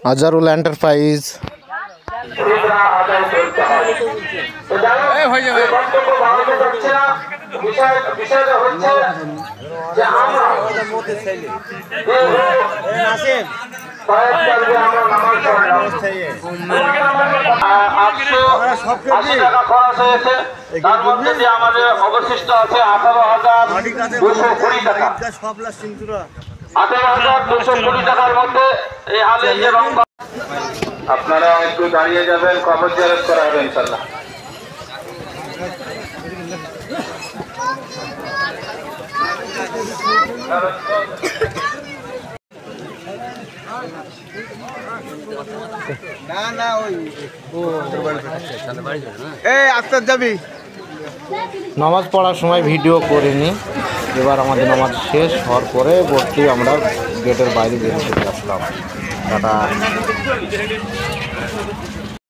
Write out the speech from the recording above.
Azharul enterprise. আমাদের অবশিষ্ট আছে 18,220 টাকা। 18,220 টাকার মধ্যে এই হালে যে রং আপনারা একটু দাঁড়িয়ে যাবেন, কবর জিয়ারত করা হবে ইনশাআল্লাহ। না না ওই এই আস্তার যাবি। নামাজ পড়ার সময় ভিডিও করিনি। এবার আমাদের নামাজ শেষ হওয়ার পরে ভর্তি আমরা গেটের বাইরে বের করে আসলাম। টাটা।